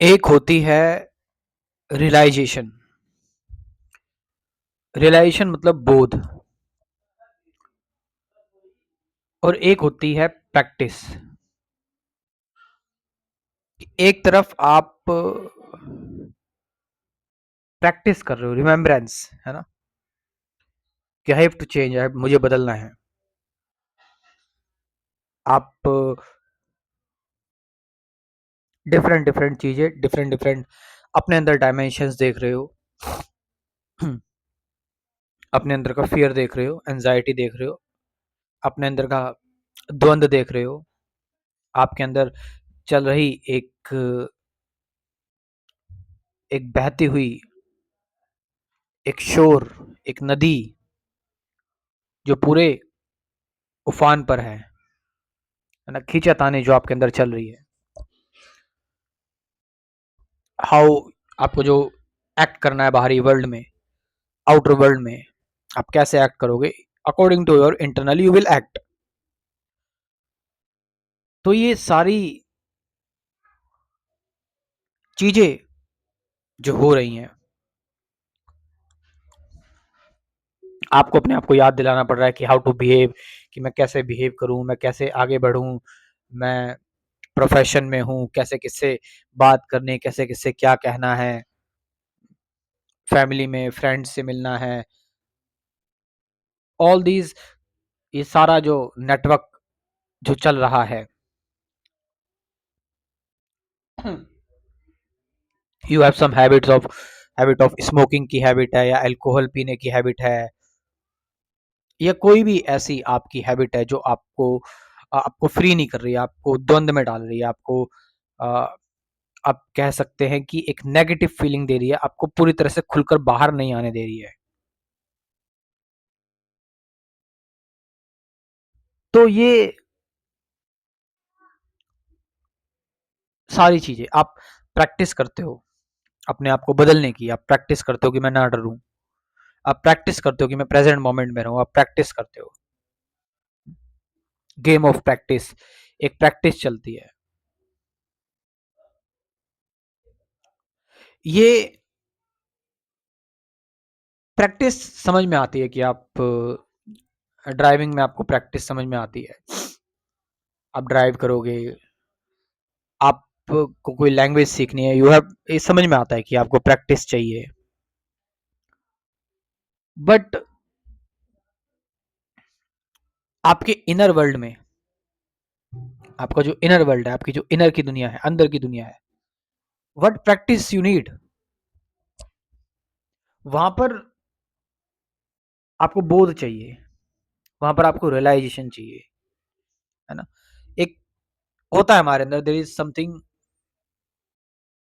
एक होती है रियलाइजेशन। रियलाइजेशन मतलब बोध। और एक होती है प्रैक्टिस। एक तरफ आप प्रैक्टिस कर रहे हो, रिमेम्बरेंस है ना, कि आई हैव टू चेंज, मुझे बदलना है। आप डिफरेंट डिफरेंट चीजें, डिफरेंट डिफरेंट अपने अंदर डायमेंशंस देख रहे हो। अपने अंदर का फियर देख रहे हो, एंजाइटी देख रहे हो, अपने अंदर का द्वंद देख रहे हो। आपके अंदर चल रही एक एक बहती हुई एक शोर, एक नदी जो पूरे उफान पर है ना, खींचातानी जो आपके अंदर चल रही है। हाउ आपको जो एक्ट करना है बाहरी वर्ल्ड में, आउटर वर्ल्ड में, आप कैसे एक्ट करोगे, according to your internal you will act. तो ये सारी चीजें जो हो रही हैं, आपको अपने आप को याद दिलाना पड़ रहा है कि हाउ टू बिहेव, कि मैं कैसे बिहेव करूं, मैं कैसे आगे बढ़ूं, मैं प्रोफेशन में हूं, कैसे किससे बात करनी, कैसे किससे क्या कहना है, फैमिली में फ्रेंड्स से मिलना है, ऑल दीज, ये सारा जो नेटवर्क जो चल रहा है। You have some habit of smoking की हैबिट है, या अल्कोहल पीने की हैबिट है, या कोई भी ऐसी आपकी हैबिट है जो आपको फ्री नहीं कर रही है, आपको द्वंद में डाल रही है, आपको आ, आप कह सकते हैं कि एक नेगेटिव फीलिंग दे रही है, आपको पूरी तरह से खुलकर बाहर नहीं आने दे रही है। तो ये सारी चीजें आप प्रैक्टिस करते हो अपने आप को बदलने की। आप प्रैक्टिस करते हो कि मैं ना डरूं, आप प्रैक्टिस करते हो कि मैं प्रेजेंट मोमेंट में रहूं, आप प्रैक्टिस करते हो। गेम ऑफ प्रैक्टिस, एक प्रैक्टिस चलती है। ये प्रैक्टिस समझ में आती है कि आप ड्राइविंग में आपको प्रैक्टिस समझ में आती है। आप ड्राइव करोगे, आपको कोई लैंग्वेज सीखनी है, यू हैव, ये समझ में आता है कि आपको प्रैक्टिस चाहिए। बट आपके इनर वर्ल्ड में, आपका जो इनर वर्ल्ड है, आपकी जो इनर की दुनिया है, अंदर की दुनिया है, व्हाट प्रैक्टिस यू नीड, वहां पर आपको बोध चाहिए, वहां पर आपको रियलाइजेशन चाहिए, है ना। एक होता है हमारे अंदर, there is something,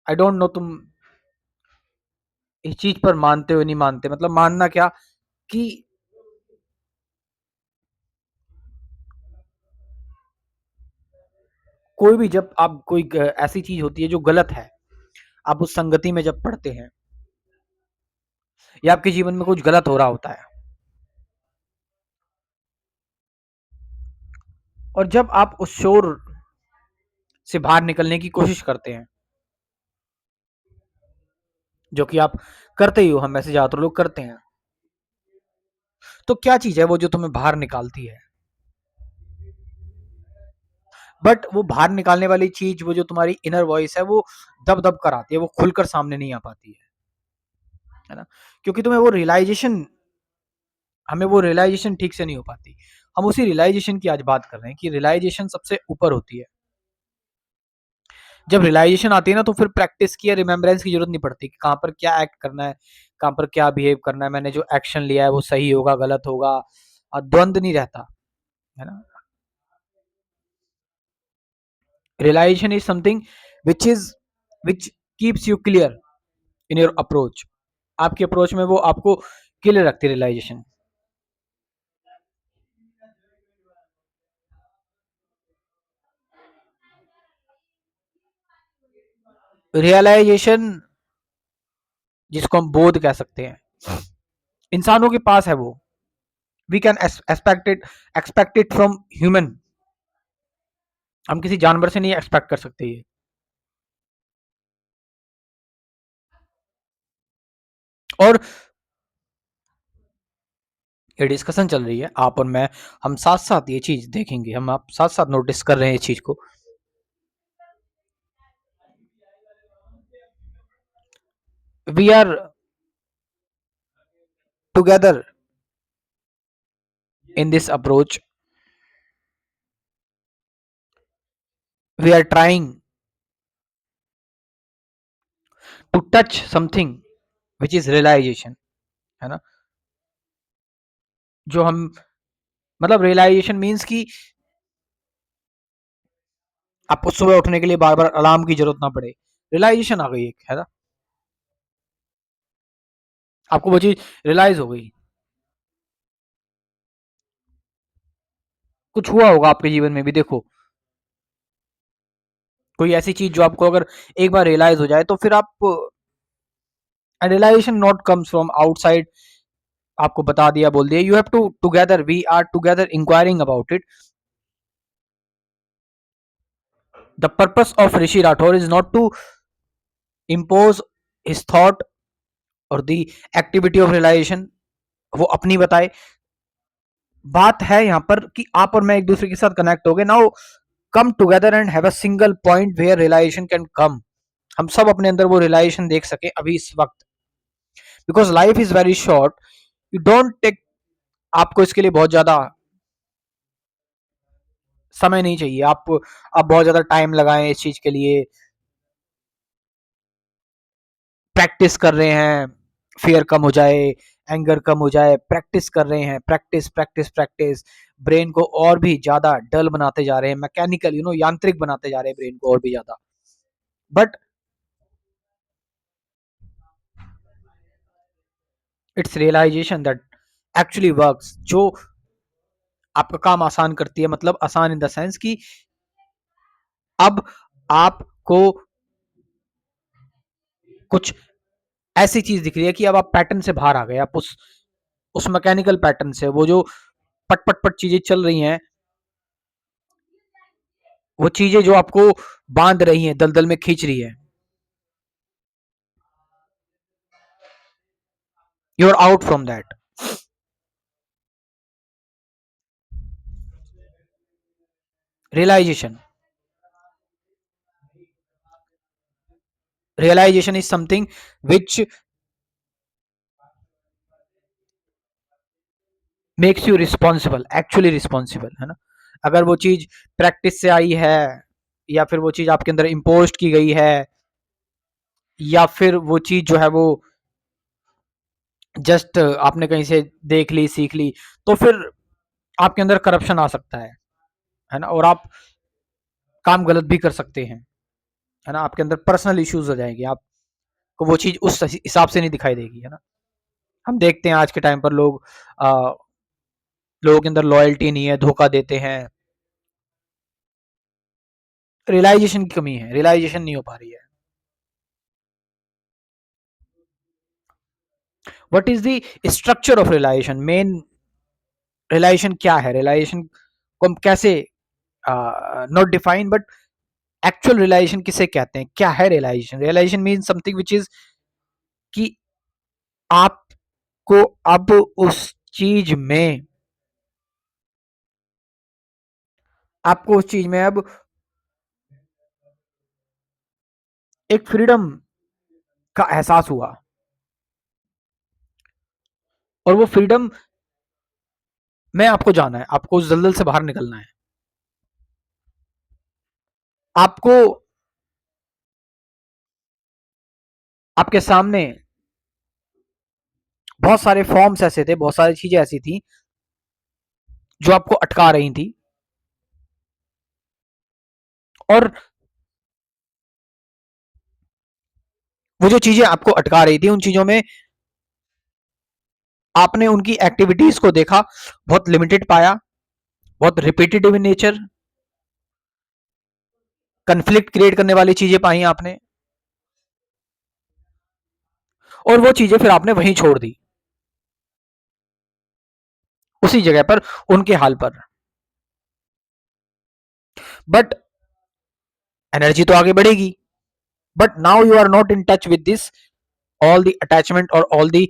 I don't know तुम इस चीज पर मानते हो नहीं मानते, मतलब मानना क्या, कि कोई भी, जब आप कोई ऐसी चीज होती है जो गलत है, आप उस संगति में जब पढ़ते हैं, या आपके जीवन में कुछ गलत हो रहा होता है, और जब आप उस शोर से बाहर निकलने की कोशिश करते हैं, जो कि आप करते ही हो, हम ऐसे ज्यादातर लोग करते हैं, तो क्या चीज है वो जो तुम्हें बाहर निकालती है। बट वो बाहर निकालने वाली चीज, वो जो तुम्हारी इनर वॉइस है, वो दब दब कर आती है, वो खुलकर सामने नहीं आ पाती है ना, क्योंकि तुम्हें वो रियलाइजेशन, हमें वो रियलाइजेशन ठीक से नहीं हो पाती। हम उसी रियलाइजेशन की आज बात कर रहे हैं कि रियलाइजेशन सबसे ऊपर होती है। जब रियलाइजेशन आती है ना, तो फिर प्रैक्टिस की या रिमेम्बरेंस की जरूरत नहीं पड़ती कि कहाँ पर क्या एक्ट करना है, कहाँ पर क्या बिहेव करना है, मैंने जो एक्शन लिया है वो सही होगा गलत होगा, द्वंद नहीं रहता, है ना। Realization is something which keeps you clear in your approach. आपकी अप्रोच में वो आपको क्लियर रखती है रियलाइजेशन। रियलाइजेशन जिसको हम बोध कह सकते हैं, इंसानों के पास है वो। We can expect it from human. हम किसी जानवर से नहीं एक्सपेक्ट कर सकते ये। और ये डिस्कशन चल रही है, आप और मैं, हम साथ साथ ये चीज देखेंगे, हम आप साथ साथ नोटिस कर रहे हैं इस चीज को। We are together in this approach. We are trying to touch something which is realization, है ना? जो हम मतलब रियलाइजेशन मीन्स कि आपको सुबह उठने के लिए बार बार अलार्म की जरूरत ना पड़े, रियलाइजेशन आ गई एक, है ना? आपको वो चीज रियलाइज हो गई। कुछ हुआ होगा आपके जीवन में भी, देखो कोई ऐसी चीज जो आपको अगर एक बार रियलाइज हो जाए तो फिर आप, realization not comes from outside, आपको बता दिया बोल दिया, you have to together, we are together inquiring about it. The purpose of Rishi Rathore is not to impose his thought और दी एक्टिविटी ऑफ रियलाइजेशन, वो अपनी बताए। बात है यहाँ पर कि आप और मैं एक दूसरे के साथ कनेक्ट हो गए, now come together and have a single point where realization can come. हम सब अपने अंदर वो रियलाइजेशन देख सके अभी इस वक्त, because life is very short, you don't take, आपको इसके लिए बहुत ज्यादा समय नहीं चाहिए, आप बहुत ज्यादा टाइम लगाएं इस चीज के लिए, प्रैक्टिस कर रहे हैं, फियर कम हो जाए, एंगर कम हो जाए, प्रैक्टिस कर रहे हैं, प्रैक्टिस प्रैक्टिस प्रैक्टिस, ब्रेन को और भी ज्यादा डल बनाते जा रहे हैं, मैकेनिकल यांत्रिक बनाते जा रहे हैं ब्रेन को और भी ज्यादा। But it's realization that actually works, जो आपका काम आसान करती है, मतलब आसान इन द सेंस कि अब आपको कुछ ऐसी चीज दिख रही है कि अब आप पैटर्न से बाहर आ गए, आप उस मैकेनिकल पैटर्न से, वो जो पट पट पट चीजें चल रही हैं, वो चीजें जो आपको बांध रही हैं, दलदल में खींच रही है, you are out from that. Realization, realization is something which makes you responsible, actually responsible, है ना? अगर वो चीज प्रैक्टिस से आई है, या फिर वो चीज आपके अंदर इम्पोज की गई है, या फिर वो चीज जो है वो जस्ट आपने कहीं से देख ली सीख ली, तो फिर आपके अंदर करप्शन आ सकता है ना? और आप काम गलत भी कर सकते हैं, है ना? आपके अंदर पर्सनल इश्यूज हो जाएंगे, आपको वो चीज उस हिसाब से नहीं दिखाई देगी, है ना? हम देखते हैं आज के टाइम पर लोगों के अंदर लॉयल्टी नहीं है, धोखा देते हैं, रियलाइजेशन की कमी है, रियलाइजेशन नहीं हो पा रही है। What is the structure of realization, main realization क्या है, रियलाइजेशन को हम कैसे, not define but actual realization किसे कहते हैं, क्या है realization? Realization mean something which is कि आपको अब उस चीज में, आपको उस चीज में अब एक फ्रीडम का एहसास हुआ, और वो फ्रीडम में आपको जाना है, आपको उस दलदल से बाहर निकलना है, आपको, आपके सामने बहुत सारे फॉर्म्स ऐसे थे, बहुत सारी चीजें ऐसी थी जो आपको अटका रही थी, और वो जो चीजें आपको अटका रही थी, उन चीजों में आपने उनकी एक्टिविटीज को देखा, बहुत लिमिटेड पाया, बहुत repetitive in nature, conflict create करने वाली चीजें पाई आपने, और वो चीजें फिर आपने वहीं छोड़ दी, उसी जगह पर, उनके हाल पर। बट एनर्जी तो आगे बढ़ेगी, but now you are not in touch with this all the attachment or all the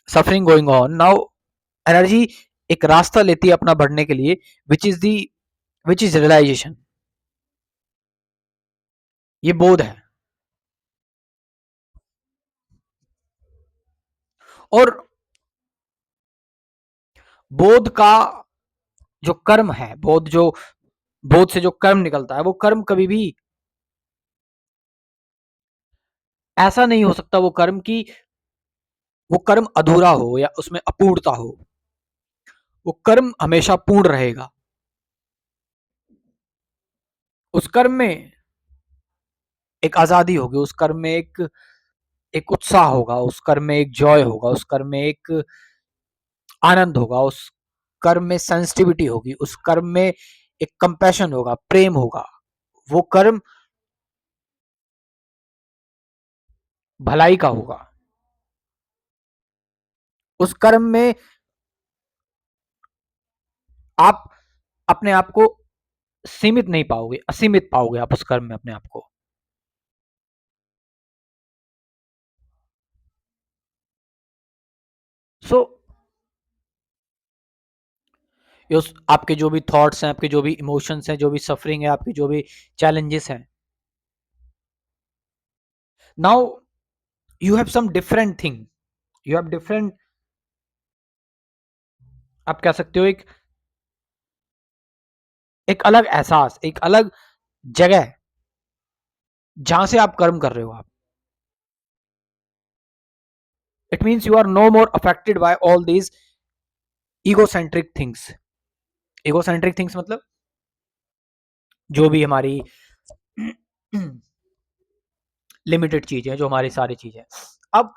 suffering going on. Now energy एक रास्ता लेती है अपना बढ़ने के लिए, विच इज रियलाइजेशन, ये बोध है। और बोध का जो कर्म है, बोध से जो कर्म निकलता है, वो कर्म कभी भी ऐसा नहीं हो सकता वो कर्म की वो कर्म अधूरा हो या उसमें अपूर्णता हो। वो कर्म हमेशा पूर्ण रहेगा। उस कर्म में एक आजादी होगी, उस कर्म में एक उत्साह होगा, उस कर्म में एक जॉय होगा, उस कर्म में एक आनंद होगा, उस कर्म में सेंसिटिविटी होगी, उस कर्म में एक कंपैशन होगा, प्रेम होगा। वो कर्म भलाई का होगा। उस कर्म में आप अपने आप को सीमित नहीं पाओगे, असीमित पाओगे आप उस कर्म में अपने आप को। सो आपके जो भी थॉट्स हैं, आपके जो भी इमोशंस हैं, जो भी सफरिंग है, आपके जो भी चैलेंजेस हैं, now you have some different thing, you have different, आप कह सकते हो एक अलग एहसास, एक अलग जगह जहां से आप कर्म कर रहे हो आप। It means you are no more affected by all these egocentric things. Egocentric things मतलब जो भी हमारी लिमिटेड चीजें, जो हमारी सारी चीजें। अब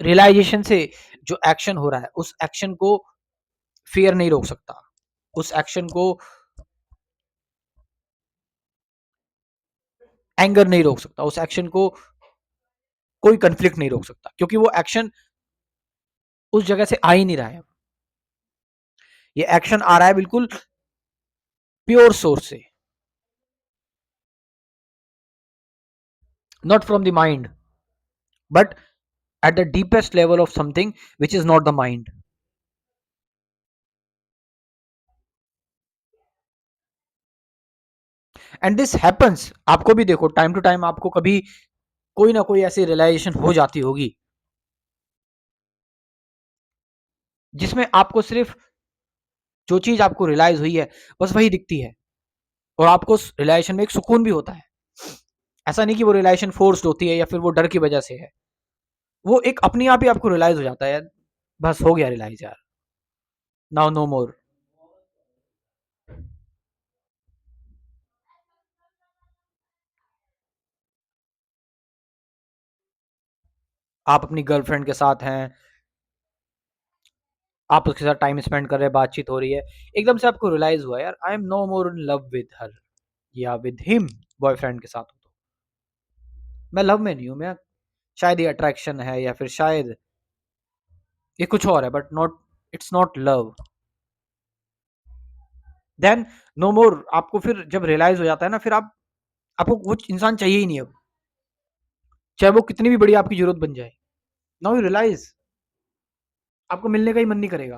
रियलाइजेशन से जो एक्शन हो रहा है, उस एक्शन को फियर नहीं रोक सकता, उस एक्शन को एंगर नहीं रोक सकता, उस एक्शन को कोई कंफ्लिक्ट नहीं रोक सकता, क्योंकि वो एक्शन उस जगह से आ ही नहीं रहा है। ये एक्शन आ रहा है बिल्कुल प्योर सोर्स से, not from the mind, but at the deepest level of something which is not the mind. And this happens, आपको भी देखो टाइम टू टाइम आपको कभी कोई ना कोई ऐसी रियलाइजेशन हो जाती होगी जिसमें आपको सिर्फ जो चीज आपको रियलाइज हुई है बस वही दिखती है, और आपको उस रियलाइजेशन में एक सुकून भी होता है। ऐसा नहीं कि वो रियलाइजेशन फोर्स्ड होती है या फिर वो डर की वजह से है, वो एक अपने आप ही आपको रियलाइज हो जाता है, बस हो गया रियलाइज यार, नाउ नो मोर। आप अपनी गर्लफ्रेंड के साथ हैं, आप उसके साथ टाइम स्पेंड कर रहे हैं, बातचीत हो रही है, एकदम से आपको रियलाइज हुआ यार I am no more in love with her या विद हिम, बॉयफ्रेंड के साथ हो तो मैं लव में नहीं हूं, मैं शायद ये अट्रैक्शन है या फिर शायद ये कुछ और है, but not, it's not love. Then no more, आपको फिर जब रियलाइज हो जाता है ना, फिर आपको कुछ इंसान चाहिए ही नहीं अब, चाहे वो कितनी भी बड़ी आपकी जरूरत बन जाए। नाउ यू रियलाइज आपको मिलने का ही मन नहीं करेगा,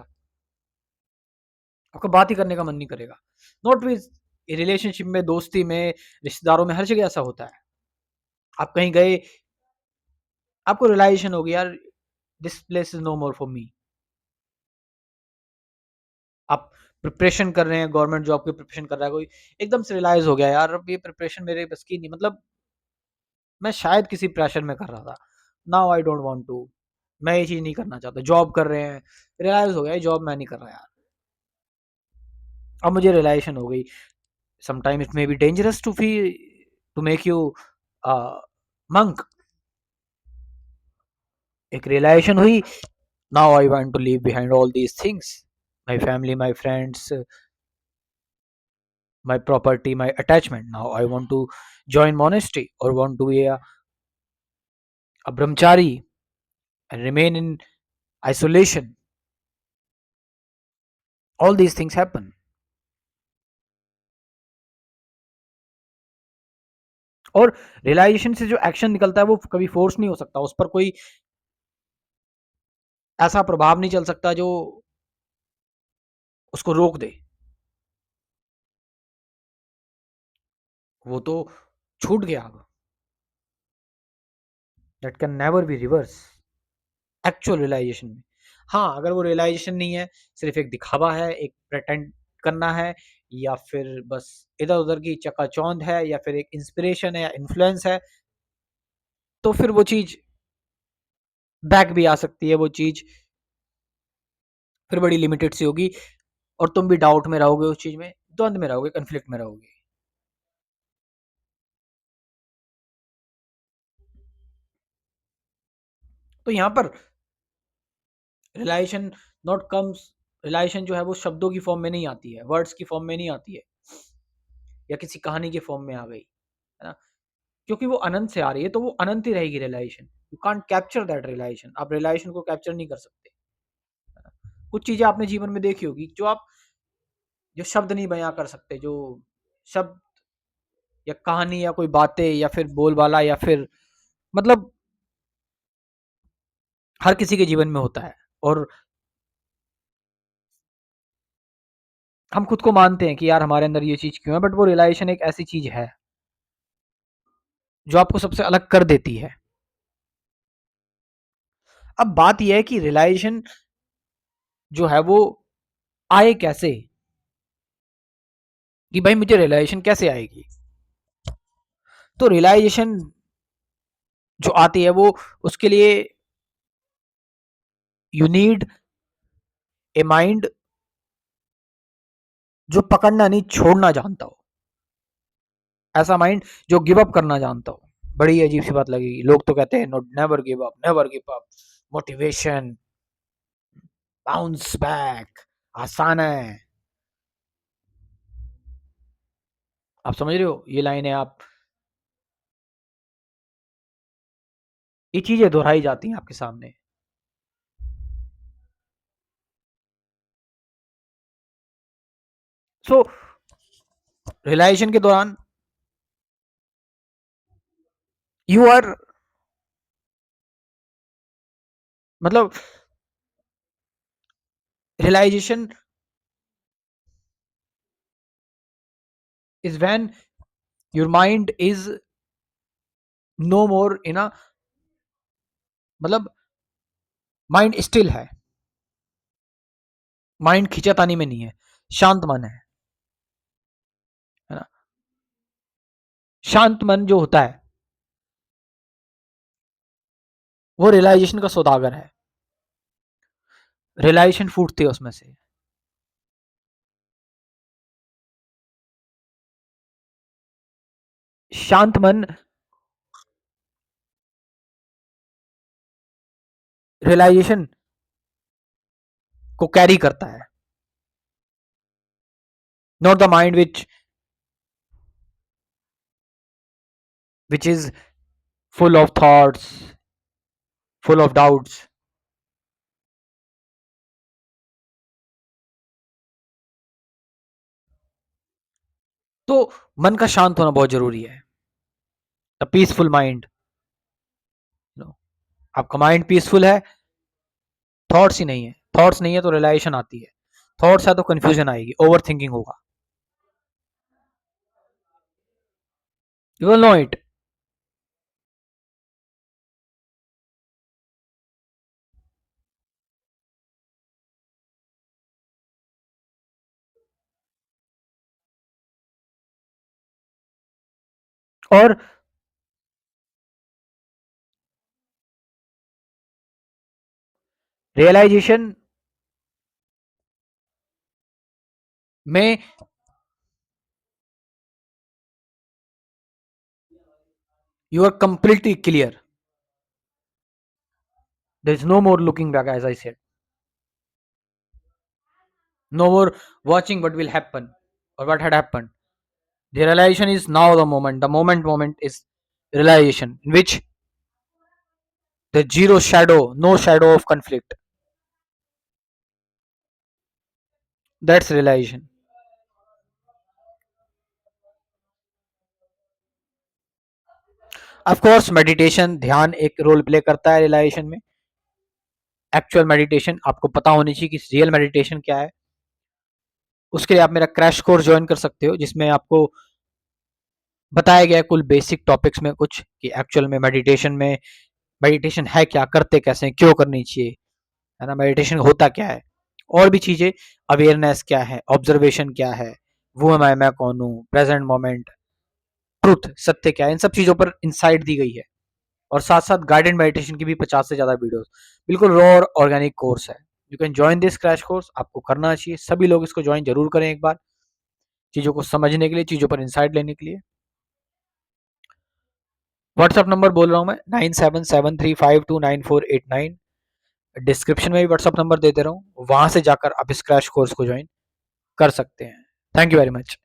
आपको बात ही करने का मन नहीं करेगा। नॉट विद रिलेशनशिप में, दोस्ती में, रिश्तेदारों में, हर जगह ऐसा होता है। आप कहीं गए, आपको रियलाइजेशन होगी यार this place is no more for me. आप प्रिपरेशन कर रहे हैं, गवर्नमेंट जॉब की प्रिपरेशन कर रहा है कोई, एकदम से रियलाइज हो गया यार अब ये प्रिपरेशन मेरे बस की नहीं, मतलब मैं शायद किसी प्रेशर में कर रहा था, now I don't want to, मैं ये चीज नहीं करना चाहता। जॉब कर रहे हैं, रियलाइज हो गया ये जॉब मैं नहीं कर रहा यार, अब मुझे रियलाइजेशन हो गई sometime it may be dangerous to feel, to make you monk. एक रियलाइजेशन हुई, now I want to leave behind all these things, my family, my friends, my property, my attachment. Now I want to join monastery or want to be a brahmachari and remain in isolation. All these things happen. और realisation से जो action निकलता है वो कभी force नहीं हो सकता, उस पर कोई ऐसा प्रभाव नहीं चल सकता जो उसको रोक दे। वो तो छूट गया अब, that can never be reverse actual realization में। हाँ, अगर वो रियलाइजेशन नहीं है, सिर्फ एक दिखावा है, एक प्रेटेंड करना है, या फिर बस इधर उधर की चकाचौंध है, या फिर एक इंस्पिरेशन है या इन्फ्लुएंस है, तो फिर वो चीज बैक भी आ सकती है, वो चीज फिर बड़ी लिमिटेड सी होगी, और तुम भी डाउट में रहोगे, उस चीज में द्वंद में रहोगे, कन्फ्लिक्ट में रहोगे। तो यहाँ पर रियलाइजेशन नॉट कम्स, रियलाइजेशन जो है वो शब्दों की फॉर्म में नहीं आती है, वर्ड्स की फॉर्म में नहीं आती है, या किसी कहानी के फॉर्म में आ गई, है ना? क्योंकि वो अनंत से आ रही है, तो वो अनंत ही रहेगी realization. You can't capture that realization, आप रियलाइजेशन को कैप्चर नहीं कर सकते, है ना? कुछ चीजें आपने जीवन में देखी होगी जो आप, जो शब्द नहीं बयां कर सकते, जो शब्द या कहानी या कोई बातें या फिर बोलबाला या फिर मतलब हर किसी के जीवन में होता है, और हम खुद को मानते हैं कि यार हमारे अंदर ये चीज क्यों है, बट वो रियलाइजेशन एक ऐसी चीज है जो आपको सबसे अलग कर देती है। अब बात यह है कि रियलाइजेशन जो है वो आए कैसे, कि भाई मुझे रियलाइजेशन कैसे आएगी। तो रियलाइजेशन जो आती है वो, उसके लिए यू नीड ए माइंड जो पकड़ना नहीं छोड़ना जानता हो, ऐसा माइंड जो गिव अप करना जानता हो। बड़ी अजीब सी बात लगेगी, लोग तो कहते हैं no, never give up, never give up, motivation, bounce back, आसान है। आप समझ रहे हो ये लाइन है आप, ये चीजें दोहराई जाती हैं आपके सामने। सो रियलाइजेशन के दौरान यू आर, मतलब realization is when your mind is no more in a, मतलब माइंड स्टिल है, माइंड खींचातानी में नहीं है, शांत मन है ना? शांत मन जो होता है वो रियलाइजेशन का सौदागर है, रियलाइजेशन फूटती है उसमें से। शांत मन रियलाइजेशन को कैरी करता है, not the mind which is full of thoughts, full of doubts. तो मन का शांत होना बहुत जरूरी है, द पीसफुल माइंड। आपका माइंड पीसफुल है, थॉट्स ही नहीं है, थॉट्स नहीं है तो रियलाइजेशन आती है, थॉट्स है तो कंफ्यूजन आएगी, ओवर थिंकिंग होगा, यू विल नो इट। और रियलाइजेशन में you are completely clear, there is no more looking back, as I said, no more watching what will happen or what had happened. The realization is now the moment. The moment is realization in which the zero shadow, no shadow of conflict. That's realization. Of course meditation, ध्यान एक role play करता है realisation में। Actual meditation आपको पता होनी चाहिए कि रियल मेडिटेशन क्या है। उसके लिए आप मेरा क्रैश कोर्स ज्वाइन कर सकते हो, जिसमें आपको बताया गया है कुल बेसिक टॉपिक्स में कुछ कि एक्चुअल में मेडिटेशन है क्या, करते कैसे हैं, क्यों करनी चाहिए, है ना, मेडिटेशन होता क्या है, और भी चीजें, अवेयरनेस क्या है, ऑब्जर्वेशन क्या है, वो मैं कौन हूँ, प्रेजेंट मोमेंट, ट्रुथ, सत्य क्या है, इन सब चीजों पर इंसाइट दी गई है। और साथ साथ गाइडेड मेडिटेशन की भी 50 से ज्यादा वीडियोस, बिल्कुल रॉ और ऑर्गेनिक कोर्स है। You can join this crash course, आपको करना चाहिए, सभी लोग इसको ज्वाइन जरूर करें एक बार, चीजों को समझने के लिए, चीजों पर इंसाइट लेने के लिए। व्हाट्सअप नंबर बोल रहा हूँ मैं 9773529489। डिस्क्रिप्शन में भी व्हाट्सअप नंबर दे दे रहा हूँ, वहां से जाकर आप इस क्रैश कोर्स को ज्वाइन कर सकते हैं। Thank you very much.